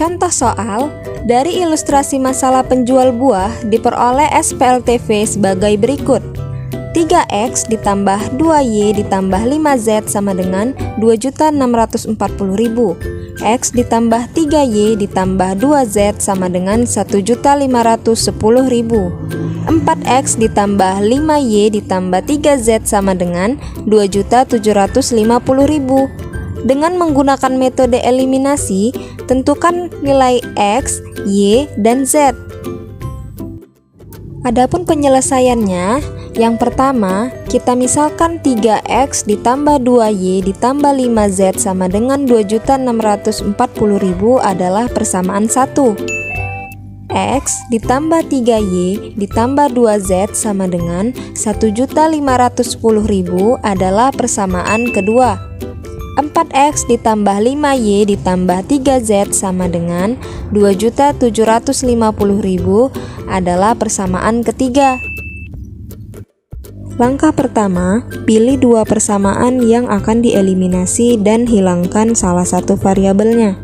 Contoh soal, dari ilustrasi masalah penjual buah diperoleh SPLTV sebagai berikut. 3X ditambah 2Y ditambah 5Z sama dengan 2.640.000. X ditambah 3Y ditambah 2Z sama dengan 1.510.000. 4X ditambah 5Y ditambah 3Z sama dengan 2.750.000. Dengan menggunakan metode eliminasi, tentukan nilai X, Y, dan Z. Adapun penyelesaiannya, yang pertama, kita misalkan 3X ditambah 2Y ditambah 5Z sama dengan 2.640.000 adalah persamaan 1. X ditambah 3Y ditambah 2Z sama dengan 1.510.000 adalah persamaan kedua. 4X ditambah 5Y ditambah 3Z sama dengan 2.750.000 adalah persamaan ketiga. Langkah pertama, pilih dua persamaan yang akan dieliminasi dan hilangkan salah satu variabelnya.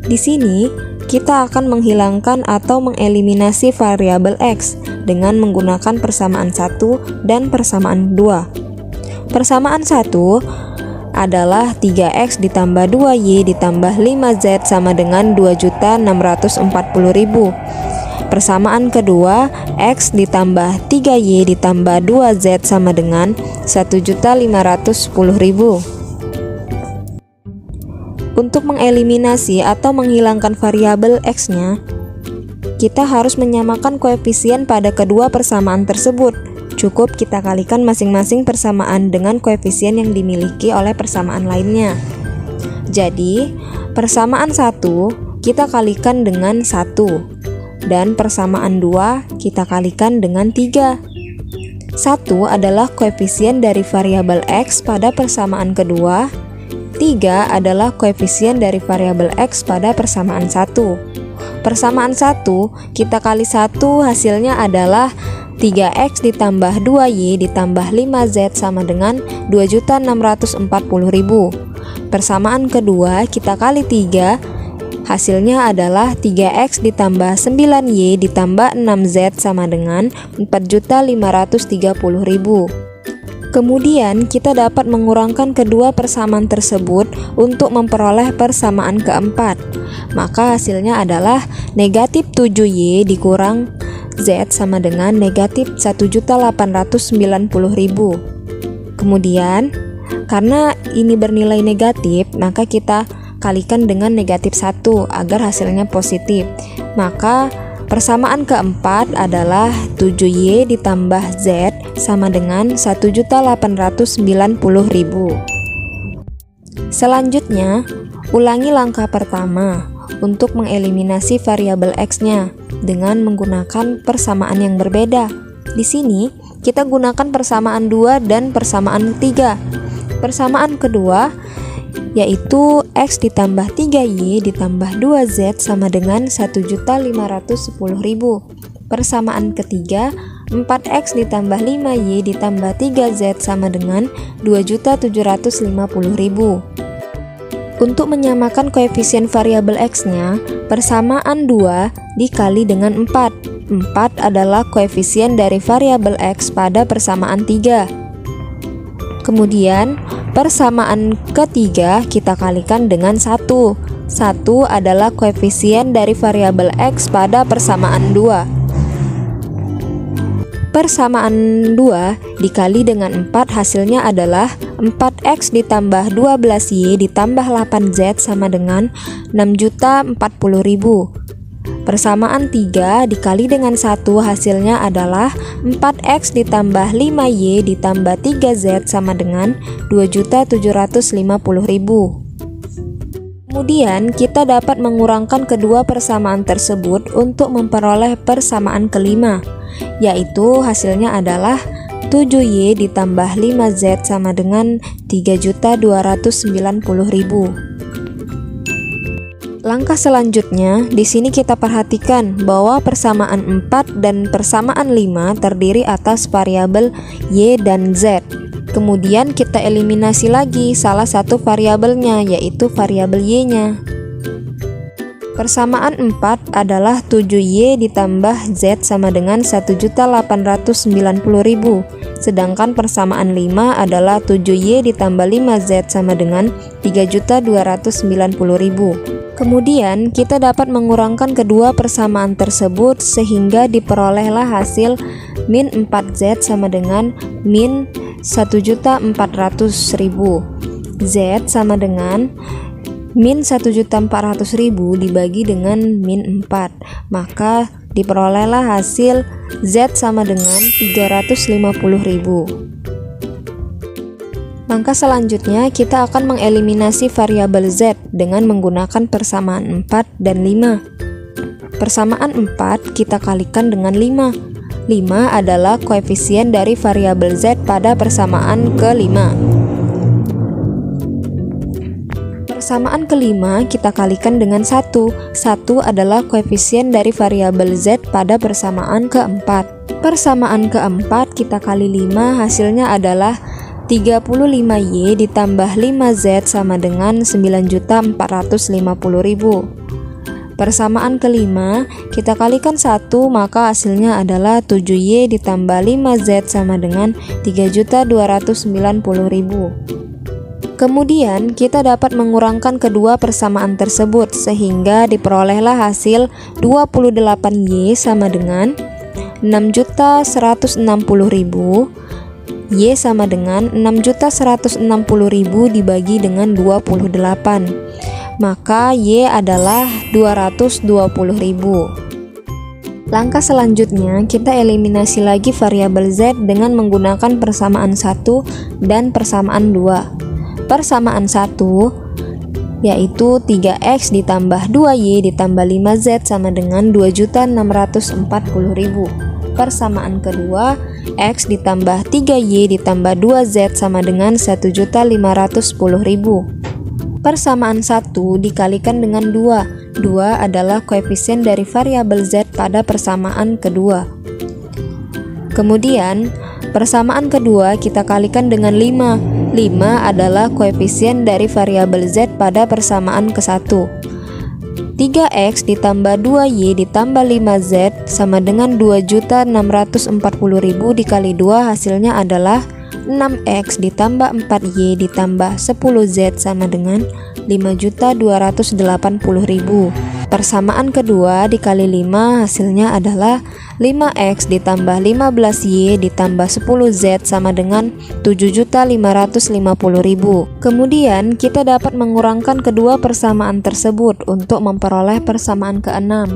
Di sini, kita akan menghilangkan atau mengeliminasi variabel X dengan menggunakan persamaan 1 dan persamaan 2. Persamaan 1 adalah 3X ditambah 2Y ditambah 5Z sama dengan 2.640.000. Persamaan kedua, X ditambah 3Y ditambah 2Z sama dengan 1.510.000. Untuk mengeliminasi atau menghilangkan variabel X-nya, kita harus menyamakan koefisien pada kedua persamaan tersebut. Cukup kita kalikan masing-masing persamaan dengan koefisien yang dimiliki oleh persamaan lainnya. Jadi, persamaan 1 kita kalikan dengan 1, dan persamaan 2 kita kalikan dengan 3. 1 adalah koefisien dari variabel X pada persamaan kedua, 3 adalah koefisien dari variabel X pada persamaan 1. Persamaan 1 kita kali 1 hasilnya adalah 3X ditambah 2Y ditambah 5Z sama dengan 2.640.000. Persamaan kedua kita kali 3, hasilnya adalah 3X ditambah 9Y ditambah 6Z sama dengan 4.530.000. Kemudian kita dapat mengurangkan kedua persamaan tersebut untuk memperoleh persamaan keempat. Maka hasilnya adalah negatif 7Y dikurang Z sama dengan negatif 1.890.000. Kemudian, karena ini bernilai negatif, maka kita kalikan dengan negatif 1 agar hasilnya positif. Maka persamaan keempat adalah 7Y ditambah Z sama dengan 1.890.000. Selanjutnya, ulangi langkah pertama untuk mengeliminasi variabel X-nya dengan menggunakan persamaan yang berbeda. Di sini, kita gunakan persamaan 2 dan persamaan 3. Persamaan kedua yaitu X ditambah 3Y ditambah 2Z sama dengan 1.510.000. Persamaan ketiga, 4X ditambah 5Y ditambah 3Z sama dengan 2.750.000. Untuk menyamakan koefisien variabel X-nya, persamaan 2 dikali dengan 4. 4 adalah koefisien dari variabel X pada persamaan 3. Kemudian, persamaan ketiga kita kalikan dengan 1. 1 adalah koefisien dari variabel X pada persamaan 2. Persamaan 2 dikali dengan 4 hasilnya adalah 4X ditambah 12Y ditambah 8Z sama dengan 6.040.000. Persamaan 3 dikali dengan 1 hasilnya adalah 4X ditambah 5Y ditambah 3Z sama dengan 2.750.000. Kemudian kita dapat mengurangkan kedua persamaan tersebut untuk memperoleh persamaan kelima, yaitu hasilnya adalah 7Y ditambah 5Z sama dengan 3.290.000. Langkah selanjutnya, di sini kita perhatikan bahwa persamaan 4 dan persamaan 5 terdiri atas variabel Y dan Z. Kemudian kita eliminasi lagi salah satu variabelnya, yaitu variabel Y-nya. Persamaan 4 adalah 7Y ditambah Z sama dengan 1.890.000. Sedangkan persamaan 5 adalah 7Y ditambah 5Z sama dengan 3.290.000. Kemudian kita dapat mengurangkan kedua persamaan tersebut sehingga diperolehlah hasil min 4Z sama dengan min 1.400.000. Z sama dengan min 1.400.000 dibagi dengan min 4, maka diperolehlah hasil Z sama dengan 350.000. Langkah selanjutnya kita akan mengeliminasi variabel Z dengan menggunakan persamaan 4 dan 5. Persamaan 4 kita kalikan dengan 5. 5 adalah koefisien dari variabel Z pada persamaan ke-5. Persamaan kelima kita kalikan dengan 1. 1 adalah koefisien dari variabel Z pada persamaan keempat. Persamaan keempat kita kali 5 hasilnya adalah 35Y ditambah 5Z sama dengan 9.450.000. Persamaan kelima kita kalikan 1 maka hasilnya adalah 7Y ditambah 5Z sama dengan 3.290.000. Kemudian kita dapat mengurangkan kedua persamaan tersebut sehingga diperolehlah hasil 28Y sama dengan 6.160.000. Y sama dengan 6.160.000 dibagi dengan 28, maka Y adalah 220.000. Langkah selanjutnya kita eliminasi lagi variabel Z dengan menggunakan persamaan 1 dan persamaan 2. Persamaan 1 yaitu 3X ditambah 2Y ditambah 5Z sama dengan 2.640.000. Persamaan kedua, X ditambah 3Y ditambah 2Z sama dengan 1.510.000. Persamaan 1 dikalikan dengan 2. 2 adalah koefisien dari variabel Z pada persamaan kedua. Kemudian, persamaan kedua kita kalikan dengan 5. 5 adalah koefisien dari variabel Z pada persamaan ke-1. 3X ditambah 2Y ditambah 5Z sama dengan 2.640.000 dikali 2 hasilnya adalah 6X ditambah 4Y ditambah 10Z sama dengan 5.280.000. Persamaan kedua dikali 5 hasilnya adalah 5X ditambah 15Y ditambah 10Z sama dengan 7.550.000. Kemudian kita dapat mengurangkan kedua persamaan tersebut untuk memperoleh persamaan ke-6.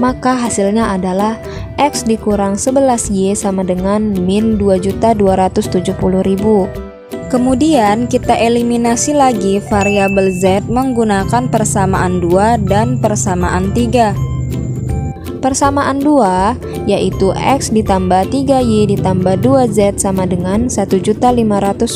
Maka hasilnya adalah X dikurang 11Y sama dengan min 2.270.000. Kemudian kita eliminasi lagi variabel Z menggunakan persamaan 2 dan persamaan 3. Persamaan 2 yaitu X ditambah 3Y ditambah 2Z sama dengan 1.510.000.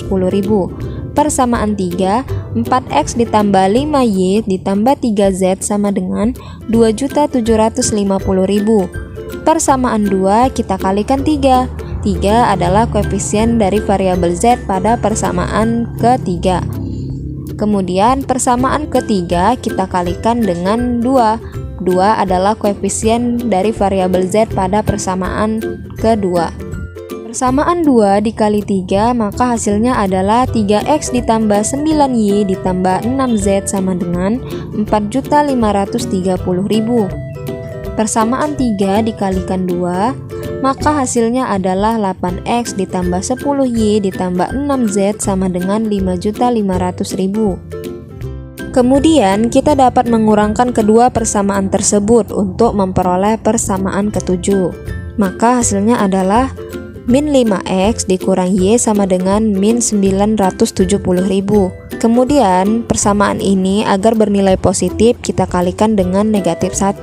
Persamaan 3, 4X ditambah 5Y ditambah 3Z sama dengan 2.750.000. Persamaan 2 kita kalikan 3. 3 adalah koefisien dari variabel Z pada persamaan ketiga. Kemudian persamaan ketiga kita kalikan dengan 2. 2 adalah koefisien dari variabel Z pada persamaan kedua. Persamaan 2 dikali 3 maka hasilnya adalah 3X ditambah 9Y ditambah 6Z sama dengan 4.530.000. Persamaan 3 dikalikan 2 maka hasilnya adalah 8X ditambah 10Y ditambah 6Z sama dengan 5.500.000. Kemudian kita dapat mengurangkan kedua persamaan tersebut untuk memperoleh persamaan ke-7. Maka hasilnya adalah min 5X dikurang Y sama dengan min 970.000. Kemudian persamaan ini agar bernilai positif kita kalikan dengan negatif 1.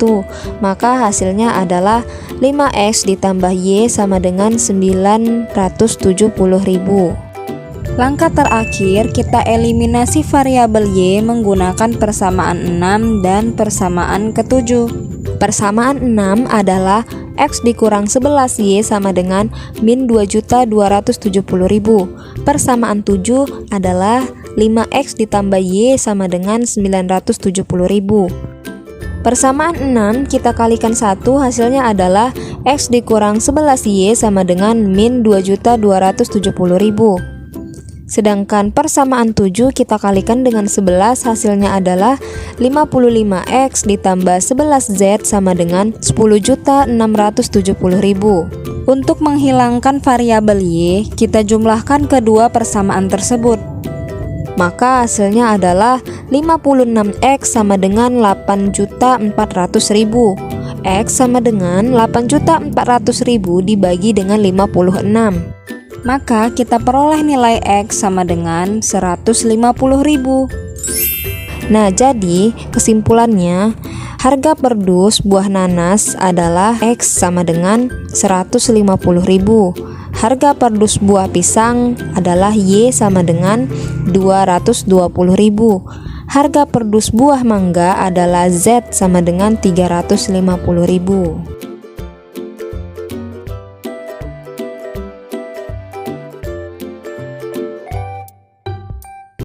Maka hasilnya adalah 5X ditambah Y sama dengan 970.000. Langkah terakhir kita eliminasi variabel Y menggunakan persamaan 6 dan persamaan ke-7. Persamaan 6 adalah X dikurang 11Y sama dengan min 2.270.000. Persamaan 7 adalah 5X ditambah Y sama dengan 970.000. Persamaan 6 kita kalikan 1, hasilnya adalah X dikurang 11Y sama dengan min 2.270.000. Sedangkan persamaan 7 kita kalikan dengan 11, hasilnya adalah 55X ditambah 11Z sama dengan 10.670.000. Untuk menghilangkan variabel Y, kita jumlahkan kedua persamaan tersebut. Maka hasilnya adalah 56X sama dengan 8.400.000. X sama dengan 8.400.000 dibagi dengan 56. Maka kita peroleh nilai X sama dengan 150.000. Nah, jadi kesimpulannya harga per dus buah nanas adalah X sama dengan 150.000. Harga per dus buah pisang adalah Y sama dengan 220.000. Harga per dus buah mangga adalah Z sama dengan 350.000.